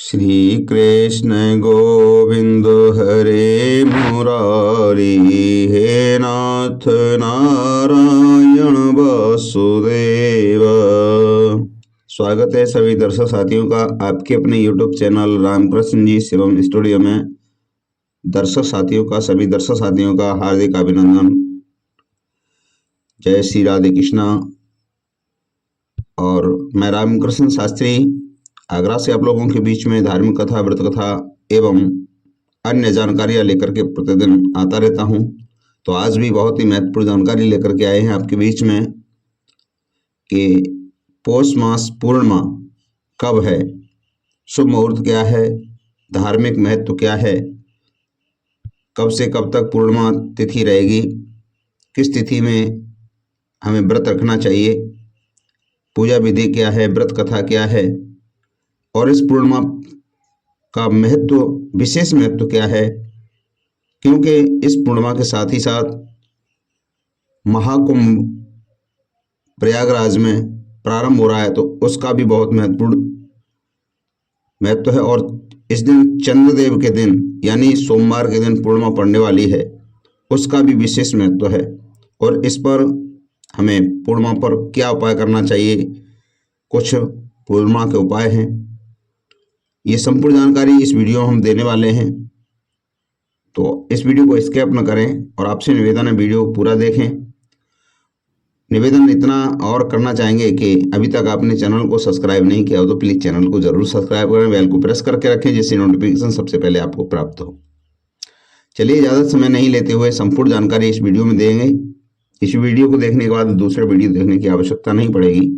श्री कृष्ण गोविंद हरे मुरारी, हे नाथ नारायण वासुदेव। स्वागत है सभी दर्शक साथियों का आपके अपने YouTube चैनल रामकृष्ण जी शिवम स्टूडियो में। सभी दर्शक साथियों का हार्दिक अभिनंदन। जय श्री राधे कृष्णा। और मैं रामकृष्ण शास्त्री आगरा से आप लोगों के बीच में धार्मिक कथा, व्रत कथा एवं अन्य जानकारियां लेकर के प्रतिदिन आता रहता हूं। तो आज भी बहुत ही महत्वपूर्ण जानकारी लेकर के आए हैं आपके बीच में कि पौष मास पूर्णिमा कब है, शुभ मुहूर्त क्या है, धार्मिक महत्व क्या है, कब से कब तक पूर्णिमा तिथि रहेगी, किस तिथि में हमें व्रत रखना चाहिए, पूजा विधि क्या है, व्रत कथा क्या है, और इस पूर्णिमा का महत्व, विशेष महत्व क्या है। क्योंकि इस पूर्णिमा के साथ ही साथ महाकुंभ प्रयागराज में प्रारंभ हो रहा है, तो उसका भी बहुत महत्वपूर्ण महत्व है। और इस दिन चंद्रदेव के दिन यानी सोमवार के दिन पूर्णिमा पड़ने वाली है, उसका भी विशेष महत्व है। और इस पर हमें पूर्णिमा पर क्या उपाय करना चाहिए, कुछ पूर्णिमा के उपाय हैं, ये संपूर्ण जानकारी इस वीडियो में हम देने वाले हैं। तो इस वीडियो को स्किप न करें और आपसे निवेदन है वीडियो पूरा देखें। निवेदन इतना और करना चाहेंगे कि अभी तक आपने चैनल को सब्सक्राइब नहीं किया हो तो प्लीज़ चैनल को जरूर सब्सक्राइब करें, बेल को प्रेस करके रखें जिससे नोटिफिकेशन सबसे पहले आपको प्राप्त हो। चलिए ज़्यादा समय नहीं लेते हुए संपूर्ण जानकारी इस वीडियो में देंगे। इस वीडियो को देखने के बाद दूसरे वीडियो देखने की आवश्यकता नहीं पड़ेगी।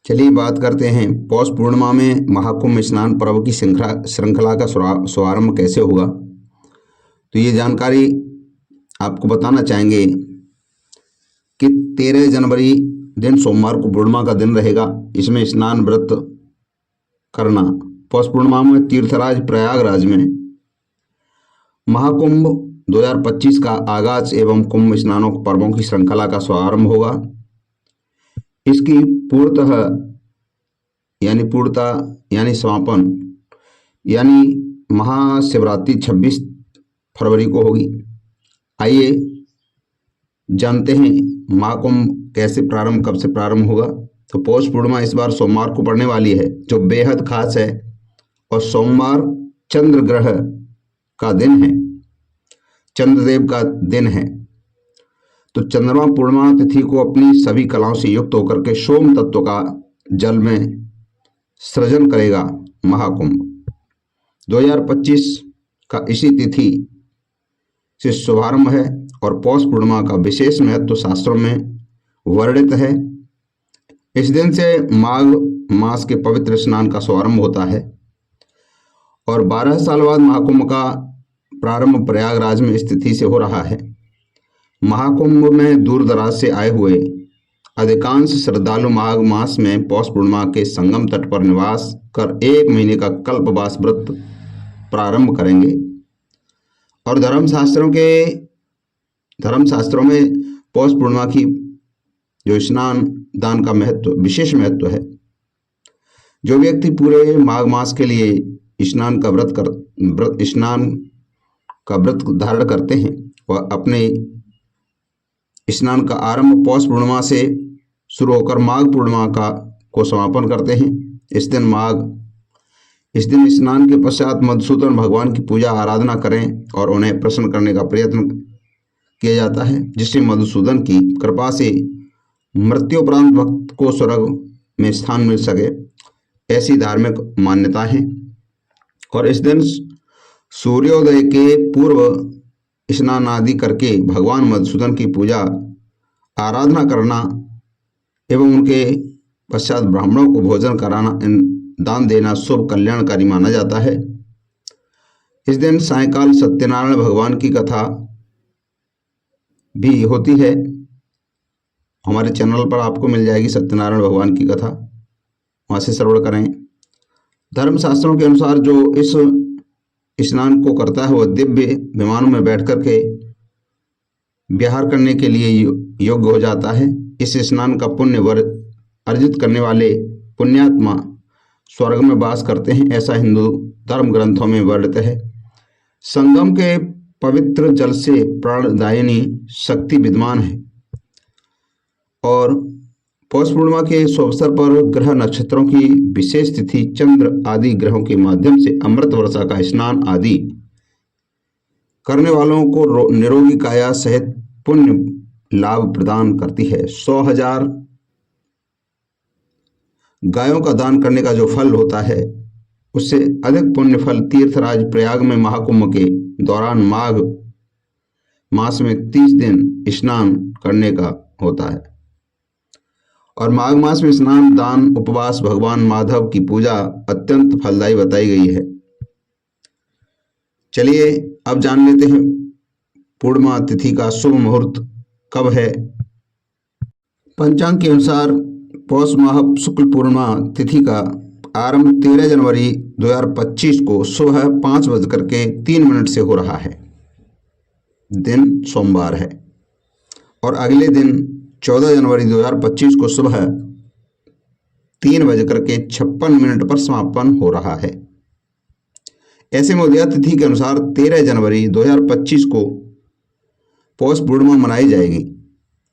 चलिए बात करते हैं पौष पूर्णिमा में महाकुंभ स्नान पर्व की श्रृंखला का शुभारंभ कैसे होगा। तो ये जानकारी आपको बताना चाहेंगे कि 13 जनवरी दिन सोमवार को पूर्णिमा का दिन रहेगा। इसमें स्नान व्रत करना। पौष पूर्णिमा में तीर्थराज प्रयागराज में महाकुंभ 2025 का आगाज एवं कुंभ स्नानों पर्वों की श्रृंखला का शुभारंभ होगा। इसकी पूर्णता यानी समापन यानी महाशिवरात्रि 26 फरवरी को होगी। आइए जानते हैं महाकुंभ कैसे प्रारंभ, कब से प्रारंभ होगा। तो पौष पूर्णिमा इस बार सोमवार को पड़ने वाली है, जो बेहद खास है। और सोमवार चंद्र ग्रह का दिन है, चंद्रदेव का दिन है। तो चंद्रमा पूर्णिमा तिथि को अपनी सभी कलाओं से युक्त होकर के सोम तत्व का जल में सृजन करेगा महाकुंभ। 2025 का इसी तिथि से शुभारंभ है और पौष पूर्णिमा का विशेष महत्व शास्त्रों में वर्णित है। इस दिन से माघ मास के पवित्र स्नान का शुभारंभ होता है और 12 साल बाद महाकुंभ का प्रारंभ प्रयागराज में इस तिथि से हो रहा है। महाकुंभ में दूर दराज से आए हुए अधिकांश श्रद्धालु माघ मास में पौष पूर्णिमा के संगम तट पर निवास कर 1 महीने का कल्पवास व्रत प्रारंभ करेंगे। और धर्मशास्त्रों में पौष पूर्णिमा की जो स्नान दान का महत्व, विशेष महत्व है। जो व्यक्ति पूरे माघ मास के लिए स्नान का व्रत धारण करते हैं वह अपने स्नान का आरंभ पौष पूर्णिमा से शुरू होकर माघ पूर्णिमा को समापन करते हैं। इस दिन स्नान के पश्चात मधुसूदन भगवान की पूजा आराधना करें और उन्हें प्रसन्न करने का प्रयत्न किया जाता है, जिससे मधुसूदन की कृपा से मृत्युपरांत भक्त को स्वर्ग में स्थान मिल सके। ऐसी धार्मिक मान्यता है। और इस दिन सूर्योदय के पूर्व स्नान आदि करके भगवान मधुसूदन की पूजा आराधना करना एवं उनके पश्चात ब्राह्मणों को भोजन कराना, दान देना शुभ कल्याणकारी माना जाता है। इस दिन सायंकाल सत्यनारायण भगवान की कथा भी होती है। हमारे चैनल पर आपको मिल जाएगी सत्यनारायण भगवान की कथा, वहाँ से श्रवण करें। धर्मशास्त्रों के अनुसार जो इस स्नान को करता है वह दिव्य विमानों में बैठ करके विहार करने के लिए योग्य हो जाता है। इस स्नान का पुण्य अर्जित करने वाले पुण्यात्मा स्वर्ग में वास करते हैं, ऐसा हिंदू धर्म ग्रंथों में वर्णित है। संगम के पवित्र जल से प्राणदायिनी शक्ति विद्यमान है और पौष पूर्णिमा के शुभ अवसर पर ग्रह नक्षत्रों की विशेष तिथि, चंद्र आदि ग्रहों के माध्यम से अमृत वर्षा का स्नान आदि करने वालों को निरोगी काया सहित पुण्य लाभ प्रदान करती है। 100,000 गायों का दान करने का जो फल होता है उससे अधिक पुण्य फल तीर्थराज प्रयाग में महाकुंभ के दौरान माघ मास में 30 दिन स्नान करने का होता है। और माघ मास में स्नान, दान, उपवास, भगवान माधव की पूजा अत्यंत फलदायी बताई गई है। चलिए अब जान लेते हैं पूर्णिमा तिथि का शुभ मुहूर्त कब है। पंचांग के अनुसार पौष माह शुक्ल पूर्णिमा तिथि का आरंभ 13 जनवरी 2025 को सुबह 5:03 से हो रहा है। दिन सोमवार है और अगले दिन 14 जनवरी 2025 को सुबह 3:56 पर समापन हो रहा है। ऐसे में उदया तिथि के अनुसार 13 जनवरी 2025 को पौष पूर्णिमा मनाई जाएगी।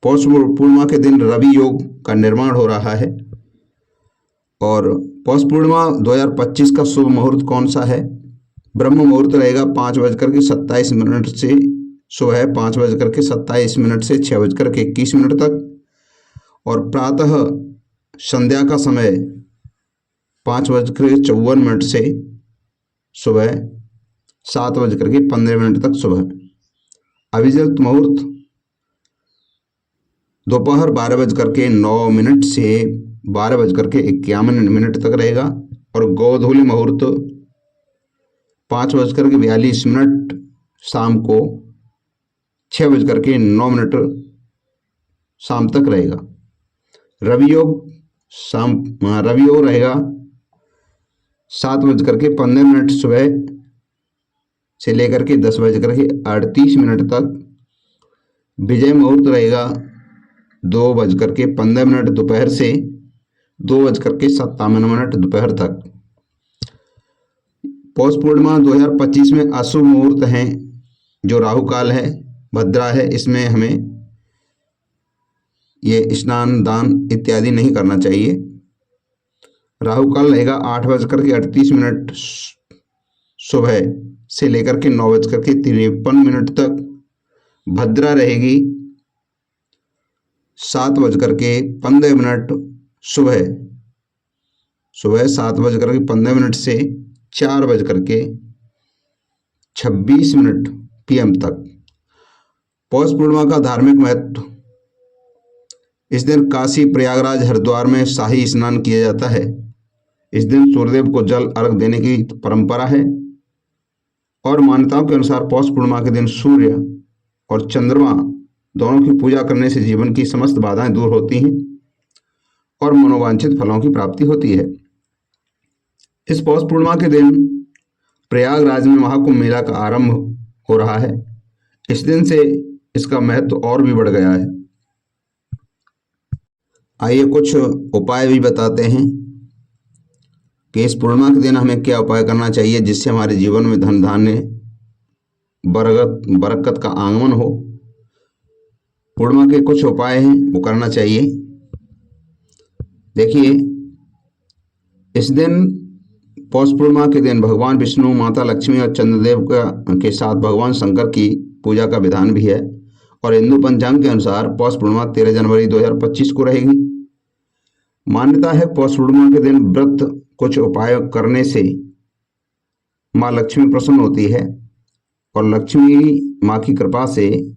पौष पूर्णिमा के दिन रवि योग का निर्माण हो रहा है। और पौष पूर्णिमा 2025 का शुभ मुहूर्त कौन सा है? ब्रह्म मुहूर्त रहेगा 5:27 से सुबह 5:27 से 6:21 तक। और प्रातः संध्या का समय 5:54 से सुबह 7:15 तक सुबह। अभिजित मुहूर्त दोपहर 12:09 से 12:51 तक रहेगा। और गोधूली मुहूर्त 5:42 शाम को 6:09 शाम तक रहेगा। रवि योग रहेगा 7:15 सुबह से लेकर के 10:38 तक। विजय मुहूर्त रहेगा 2:15 दोपहर से 2:57 दोपहर तक। पौष पूर्णिमा 2025 में अशुभ मुहूर्त हैं जो राहु काल है, भद्रा है। इसमें हमें ये स्नान, दान इत्यादि नहीं करना चाहिए। राहु काल रहेगा 8:38 सुबह से लेकर के 9:53 तक। भद्रा रहेगी 7:15 सुबह 7:15 से 4:26 PM तक। पौष पूर्णिमा का धार्मिक महत्व। इस दिन काशी, प्रयागराज, हरिद्वार में शाही स्नान किया जाता है। इस दिन सूर्यदेव को जल अर्घ देने की परंपरा है। और मान्यताओं के अनुसार पौष पूर्णिमा के दिन सूर्य और चंद्रमा दोनों की पूजा करने से जीवन की समस्त बाधाएं दूर होती हैं और मनोवांछित फलों की प्राप्ति होती है। इस पौष पूर्णिमा के दिन प्रयागराज में महाकुंभ मेला का आरंभ हो रहा है। इस दिन से इसका महत्व और भी बढ़ गया है। आइए कुछ उपाय भी बताते हैं कि इस पूर्णिमा के दिन हमें क्या उपाय करना चाहिए जिससे हमारे जीवन में धन धान्य बरकत का आगमन हो। पूर्णिमा के कुछ उपाय हैं वो करना चाहिए। देखिए, इस दिन पौष पूर्णिमा के दिन भगवान विष्णु, माता लक्ष्मी और चंद्रदेव के साथ भगवान शंकर की पूजा का विधान भी है। और हिंदू पंचांग के अनुसार पौष पूर्णिमा 13 जनवरी 2025 को रहेगी। मान्यता है पौष पूर्णिमा के दिन व्रत कुछ उपाय करने से माँ लक्ष्मी प्रसन्न होती है और लक्ष्मी माँ की कृपा से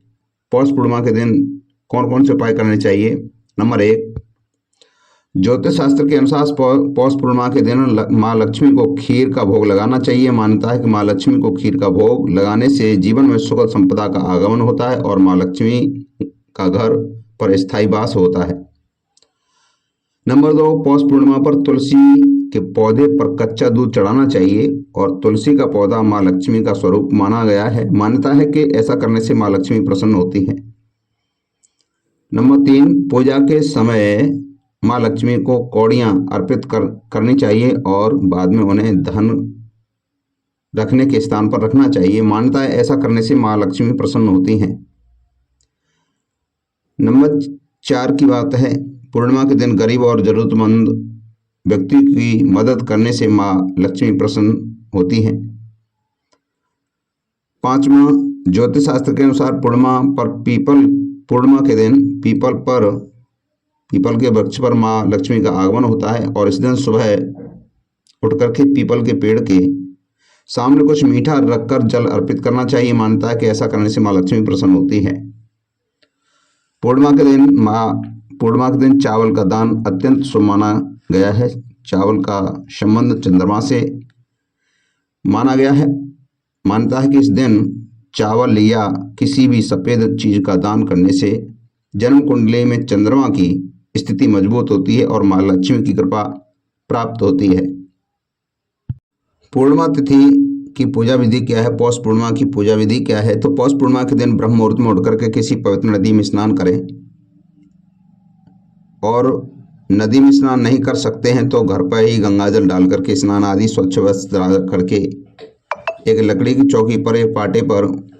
पौष पूर्णिमा के दिन कौन कौन से उपाय करने चाहिए। नंबर 1, ज्योतिष शास्त्र के अनुसार पौष पूर्णिमा के दिन माँ लक्ष्मी को खीर का भोग लगाना चाहिए। मान्यता है कि माँ लक्ष्मी को खीर का भोग लगाने से जीवन में सुख संपदा का आगमन होता है और माँ लक्ष्मी का घर पर स्थायी वास होता है। नंबर 2, पौष पूर्णिमा पर तुलसी के पौधे पर कच्चा दूध चढ़ाना चाहिए और तुलसी का पौधा माँ लक्ष्मी का स्वरूप माना गया है। मान्यता है कि ऐसा करने से माँ लक्ष्मी प्रसन्न होती है। नंबर 3, पूजा के समय माँ लक्ष्मी को कौड़ियाँ अर्पित करनी चाहिए और बाद में उन्हें धन रखने के स्थान पर रखना चाहिए। मान्यता है ऐसा करने से माँ लक्ष्मी प्रसन्न होती हैं। नंबर 4 की बात है, पूर्णिमा के दिन गरीब और जरूरतमंद व्यक्ति की मदद करने से माँ लक्ष्मी प्रसन्न होती हैं। 5वां, ज्योतिष शास्त्र के अनुसार पूर्णिमा के दिन पीपल के वृक्ष पर माँ लक्ष्मी का आगमन होता है और इस दिन सुबह उठकर के पीपल के पेड़ के सामने कुछ मीठा रखकर जल अर्पित करना चाहिए। मान्यता है कि ऐसा करने से माँ लक्ष्मी प्रसन्न होती है। पूर्णिमा के दिन चावल का दान अत्यंत शुभ माना गया है। चावल का संबंध चंद्रमा से माना गया है। मान्यता है कि इस दिन चावल या किसी भी सफेद चीज का दान करने से जन्म कुंडली में चंद्रमा की स्थिति मजबूत होती है और माँ लक्ष्मी की कृपा प्राप्त होती है। पूर्णिमा तिथि की पूजा विधि क्या है? पौष पूर्णिमा की पूजा विधि क्या है? तो पौष पूर्णिमा के दिन ब्रह्म मुहूर्त में उठकर के किसी पवित्र नदी में स्नान करें और नदी में स्नान नहीं कर सकते हैं तो घर पर ही गंगाजल डाल करके स्नान आदि स्वच्छ वस्त्र करके एक लकड़ी की चौकी पर एक पाटे पर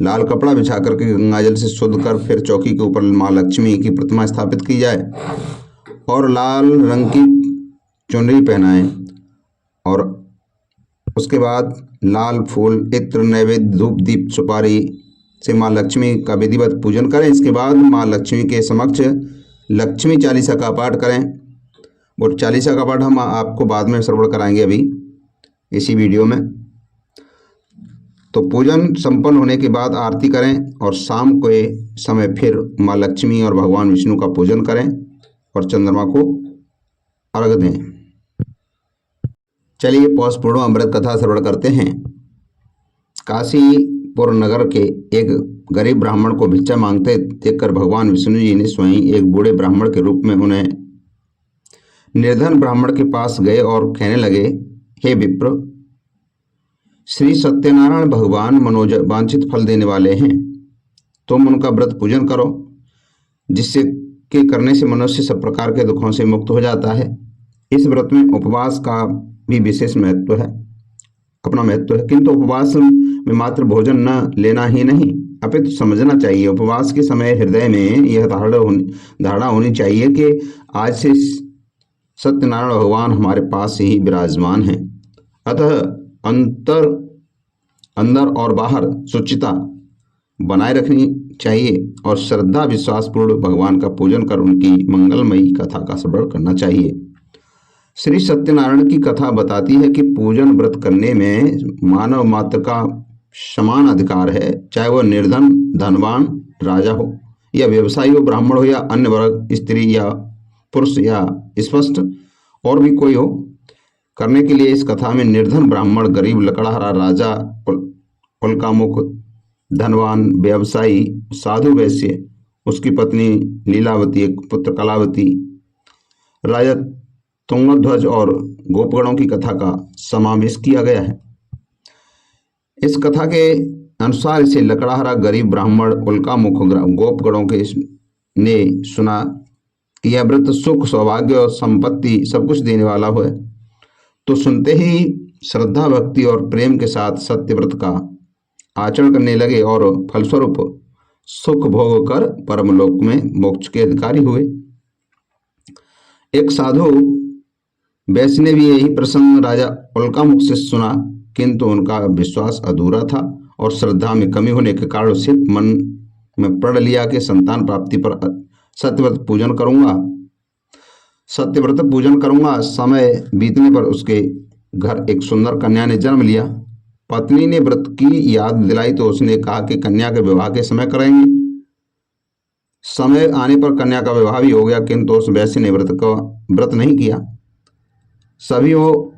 लाल कपड़ा बिछा करके गंगाजल से शुद्ध कर फिर चौकी के ऊपर माँ लक्ष्मी की प्रतिमा स्थापित की जाए और लाल रंग की चुनरी पहनाएं और उसके बाद लाल फूल, इत्र, नैवेद्य, धूप, दीप, सुपारी से माँ लक्ष्मी का विधिवत पूजन करें। इसके बाद माँ लक्ष्मी के समक्ष लक्ष्मी चालीसा का पाठ करें। वो चालीसा का पाठ हम आपको बाद में श्रवण कराएंगे अभी इसी वीडियो में। तो पूजन संपन्न होने के बाद आरती करें और शाम के समय फिर माँ लक्ष्मी और भगवान विष्णु का पूजन करें और चंद्रमा को अर्घ दें। चलिए पौष पूर्णिमा व्रत कथा श्रवण करते हैं। काशीपुर नगर के एक गरीब ब्राह्मण को भिक्षा मांगते देखकर भगवान विष्णु जी ने स्वयं एक बूढ़े ब्राह्मण के रूप में उन्हें निर्धन ब्राह्मण के पास गए और कहने लगे, हे विप्र, श्री सत्यनारायण भगवान मनोवांछित फल देने वाले हैं। तुम उनका व्रत पूजन करो, जिससे के करने से मनुष्य सब प्रकार के दुखों से मुक्त हो जाता है। इस व्रत में उपवास का भी विशेष महत्व है, अपना महत्व है, किंतु उपवास में मात्र भोजन न लेना ही नहीं, अपितु समझना चाहिए। उपवास के समय हृदय में यह धारणा होनी चाहिए कि आज से सत्यनारायण भगवान हमारे पास ही विराजमान हैं। अतः अंदर और बाहर शुचिता बनाए रखनी चाहिए और श्रद्धा विश्वास पूर्ण भगवान का पूजन कर उनकी मंगलमयी कथा का श्रवण करना चाहिए। श्री सत्यनारायण की कथा बताती है कि पूजन व्रत करने में मानव मात्र का समान अधिकार है, चाहे वह निर्धन, धनवान, राजा हो या व्यवसायी हो, ब्राह्मण हो या अन्य वर्ग, स्त्री या पुरुष या स्पष्ट और भी कोई हो। करने के लिए इस कथा में निर्धन ब्राह्मण, गरीब लकड़हारा, राजा, उल्कामुख, धनवान, व्यवसायी, साधु वैश्य, उसकी पत्नी लीलावती, एक पुत्र कलावती, राजा तुंगध्वज और गोपगणों की कथा का समावेश किया गया है। इस कथा के अनुसार इसे लकड़हारा गरीब ब्राह्मण, उल्कामुख, गोपगणों के ने सुना कि यह व्रत सुख, सौभाग्य और संपत्ति सब कुछ देने वाला है, तो सुनते ही श्रद्धा, भक्ति और प्रेम के साथ सत्य व्रत का आचरण करने लगे और फलस्वरूप सुख भोग कर परमलोक में मोक्ष के अधिकारी हुए। एक साधु वैश्य ने भी यही प्रसंग राजा उल्कामुख से सुना, किंतु उनका विश्वास अधूरा था और श्रद्धा में कमी होने के कारण उसे मन में प्रण लिया कि संतान प्राप्ति पर सत्यव्रत पूजन करूंगा। समय बीतने पर उसके घर एक सुंदर कन्या ने जन्म लिया। पत्नी ने व्रत की याद दिलाई तो उसने कहा कि कन्या के विवाह के समय करेंगे। समय आने पर कन्या का विवाह भी हो गया, किंतु उस वैश्य ने व्रत नहीं किया। सभी वो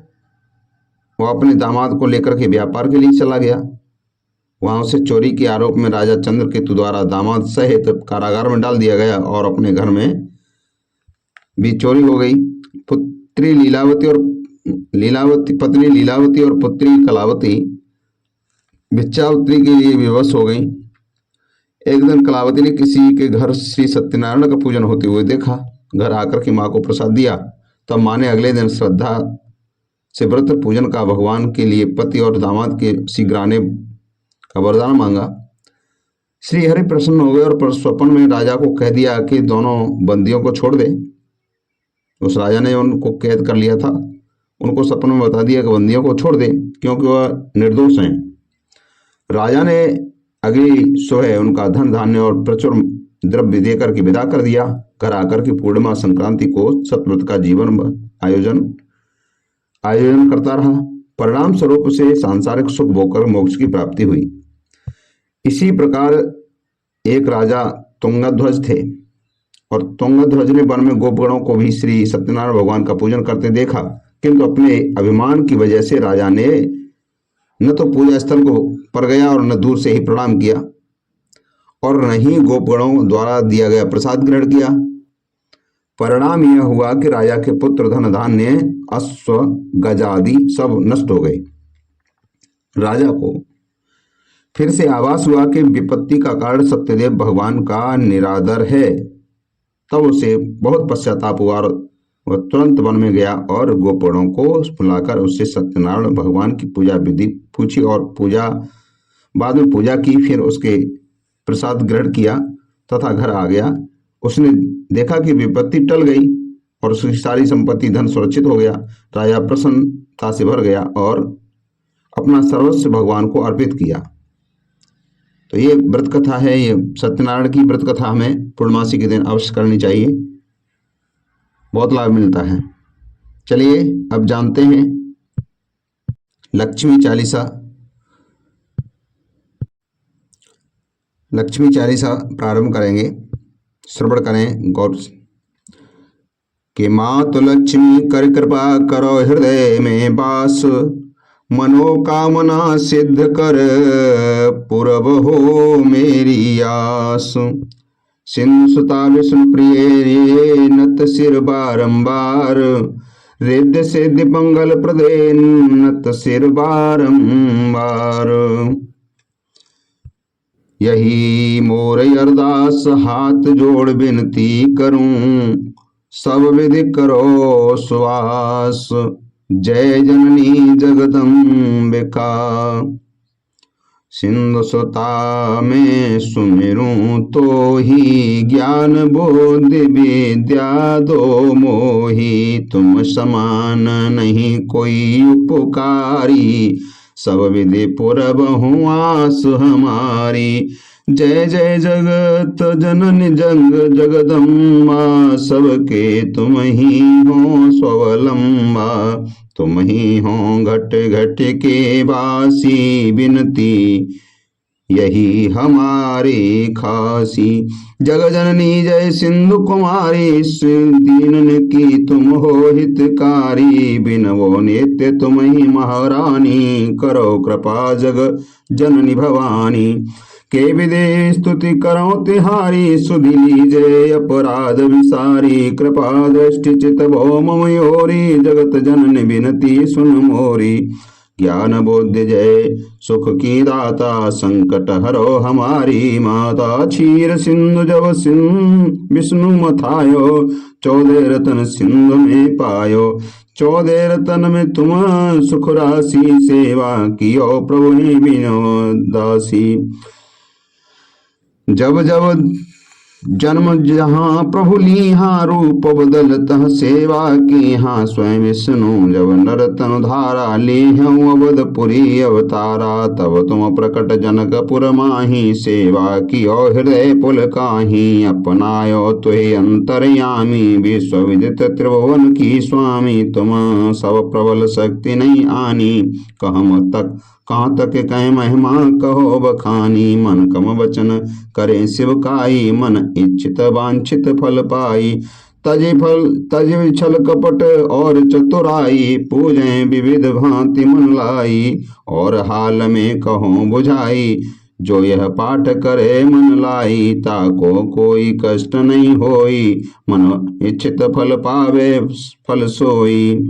अपने दामाद को लेकर के व्यापार के लिए चला गया। वहां उसे चोरी के आरोप में राजा चंद्रकेतु द्वारा दामाद सहित कारागार में डाल दिया गया और अपने घर में भी चोरी हो गई। पत्नी लीलावती और पुत्री कलावती भिक्षावृत्ति के लिए विवश हो गई। एक दिन कलावती ने किसी के घर श्री सत्यनारायण का पूजन होते हुए देखा। घर आकर के माँ को प्रसाद दिया। तब माँ ने अगले दिन श्रद्धा से व्रत पूजन का भगवान के लिए पति और दामाद के शीघ्र आने का वरदान मांगा। श्री हरि प्रसन्न हो गए और स्वप्न में राजा को कह दिया कि दोनों बंदियों को छोड़ दे। उस राजा ने उनको कैद कर लिया था, उनको सपने में बता दिया कि बंदियों को छोड़ दे क्योंकि वह निर्दोष हैं। राजा ने अगली सुबह उनका धन धान्य और प्रचुर द्रव्य देकर के विदा कर दिया। घर आकर के पूर्णिमा संक्रांति को सतव्रत का जीवन आयोजन करता रहा। परिणाम स्वरूप से सांसारिक सुख भोगकर मोक्ष की प्राप्ति हुई। इसी प्रकार एक राजा तुंगध्वज थे और तुंगध्वज ने वन में गोपगणों को भी श्री सत्यनारायण भगवान का पूजन करते देखा, किंतु अपने अभिमान की वजह से राजा ने न तो पूजा स्थल को पर गया और न दूर से ही प्रणाम किया और न ही गोपगणों द्वारा दिया गया प्रसाद ग्रहण किया। परिणाम यह हुआ कि राजा के पुत्र धन धान्य अश्व गजादि सब नष्ट हो गए। राजा को फिर से आभास हुआ कि विपत्ति का कारण सत्यदेव भगवान का निरादर है। तब उसे बहुत पश्चाताप हुआ और वह तुरंत वन में गया और गोपगणों को बुलाकर उससे सत्यनारायण भगवान की पूजा विधि पूछी और बाद में पूजा की। फिर उसके प्रसाद ग्रहण किया तथा घर आ गया। उसने देखा कि विपत्ति टल गई और उसकी सारी संपत्ति धन सुरक्षित हो गया। राजा प्रसन्नता से भर गया और अपना सर्वस्व भगवान को अर्पित किया। तो ये व्रत कथा है, ये सत्यनारायण की व्रत कथा हमें पूर्णमासी के दिन अवश्य करनी चाहिए, बहुत लाभ मिलता है। चलिए अब जानते हैं लक्ष्मी चालीसा। लक्ष्मी चालीसा प्रारंभ करेंगे, श्रवण करें गौर से। कि मातु लक्ष्मी कर कृपा करो हृदय में वास, मनोकामना सिद्ध कर पूरब हो मेरी आस। सिंधु सुता विष्णु प्रिय नत सिर बारंबार, रिद्ध सिद्धि मंगल प्रदे नत सिर बारंबार। यही मोर अरदास हाथ जोड़ विनती करूं, सब विधि करो सुवास। जय जननी जगदम्बिका, सिंधु सुता में सुमिरूं तो ही ज्ञान बुद्धि विद्या दो मोही। तुम समान नहीं कोई उपकारी, सब विधि पूरब हूँ आस हमारी। जय जय जगत जननी जगदम्बा, सबके तुम ही हो स्वावलंबा। तुम ही हो घट घट के वासी, विनती यही हमारी खासी। जग जननी जय सिंधु कुमारी, दीनन की तुम हो हितकारी। बिनवो नित्य तुम ही महारानी, करो कृपा जग जननी भवानी। के विदे स्तुति करो तिहारी, सुधि लीजे अपराध विसारी। कृपा दृष्टि चित भो मम योरी, जगत जननी विनती सुन मोरी। ज्ञान बुद्धि जय सुख की दाता, संकट हरो हमारी माता। क्षीर सिंधु जब विष्णु मथायो, 14 रतन सिंधु में पायो। 14 रतन में तुम सुख राशि, सेवा कियो प्रभु ही बिनो दासी। जब जब जन्म जहाँ प्रभु लीहा, रूप बदलतः सेवा की हाँ। स्वयं विष्णु जब नर तनु धारा, लीहूं अवधपुरी अवतारा। तब तुम प्रकट जनकपुर माही, सेवा की और हृदय पुल काही। अपनायो तुहे अंतर्यामी, विश्व विदित त्रिभुवन की स्वामी। तुम सब प्रबल शक्ति नहीं आनी, कहाँ तक कह महिमा कहो बखानी। मन कम वचन करे शिवकाई, मन इच्छित वांछित फल पाई। तज छल कपट और चतुराई, पूजें विविध भांति मन लाई। और हाल में कहो बुझाई, जो यह पाठ करे मन लाई। ताको कोई कष्ट नहीं होई, मन इच्छित फल पावे फल सोई।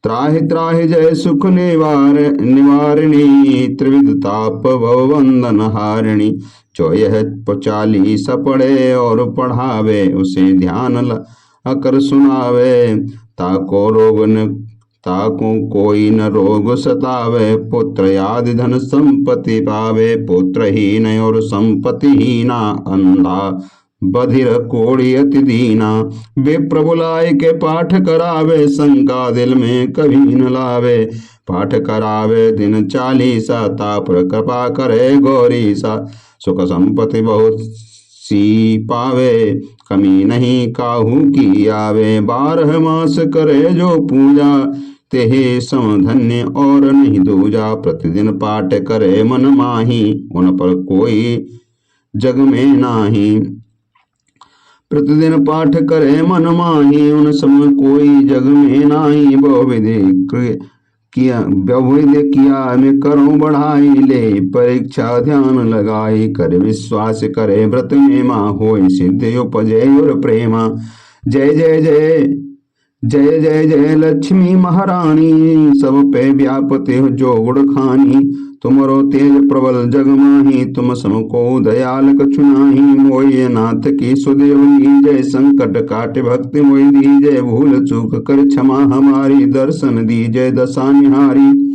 त्राहि त्राहि जय सुख निवारिणी, त्रिविध ताप भवबंधन हारिणी। जो यह 40 पढ़े और पढ़ावे, उसे ध्यान अकर सुनावे। ताको कोई न रोग सतावे, पुत्र आदि धन संपत्ति पावे। पुत्रहीन और संपत्तिहीना, अंधा बधिर कोड़ी अति दीना। विप्र बुलाए के पाठ करावे, शंका दिल में कभी न लावे। पाठ करावे दिन 40, तापर कृपा करे गौरीसा। सुख संपत्ति बहुत सी पावे, कमी नहीं काहू की आवे। 12 मास करे जो पूजा, तेहे समधन्य और नहीं दूजा। प्रतिदिन पाठ करे मन माही, उन पर कोई जग में नाही। प्रतिदिन पाठ करे मन माही, उन समय कोई जग में नाही। बहुविध किया में करूं बढ़ाई, ले परीक्षा ध्यान लगाई। कर विश्वास करे व्रत में माँ, होय सिद्ध उपजय और प्रेमा। जय जय जय जय जय जय लक्ष्मी महारानी, सब पे व्यापते हो जो गुण खानी। तुमरो तेज प्रबल जग माही, तुम समको दयाल कछु नाही। मोय नाथ की सुदेवनी जय, संकट काट भक्ति मोय दी जय। भूल चूक कर क्षमा हमारी, दर्शन दी जय दशा निहारी।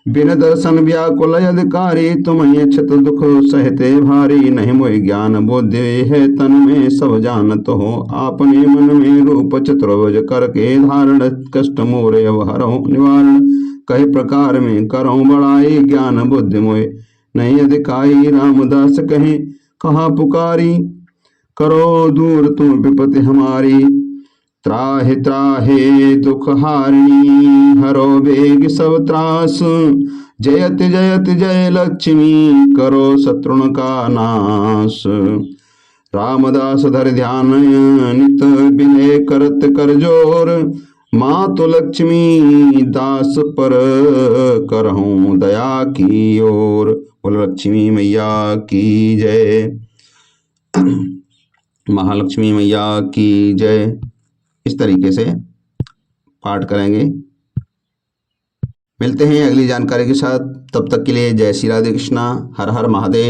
बिन दर्शन व्याकुल अधिकारी, तुम छत दुख सहते भारी। नहीं मोय ज्ञान बुद्धि है तन में, सब जानत हो आपने मन में। रूप चतुर्भुज करके धारण, कष्ट मोरे हरहु निवारण। कई प्रकार में करहु बड़ाई, ज्ञान बुद्धि मोय नहीं अधिकाई। रामदास कहे कहा पुकारी, करो दूर तुम विपत्ति हमारी। त्राहि त्राहि दुख हारिणी, हरो बेग सब त्रास। जयति जयति जय लक्ष्मी, करो शत्रुन का नाश। रामदास धर ध्यान नित, विनय करत कर जोर। मातु लक्ष्मी दास पर, करहूं दया की ओर। बोल लक्ष्मी मैया की जय, महालक्ष्मी मैया की जय। इस तरीके से पाठ करेंगे। मिलते हैं अगली जानकारी के साथ, तब तक के लिए जय श्री राधे कृष्णा, हर हर महादेव।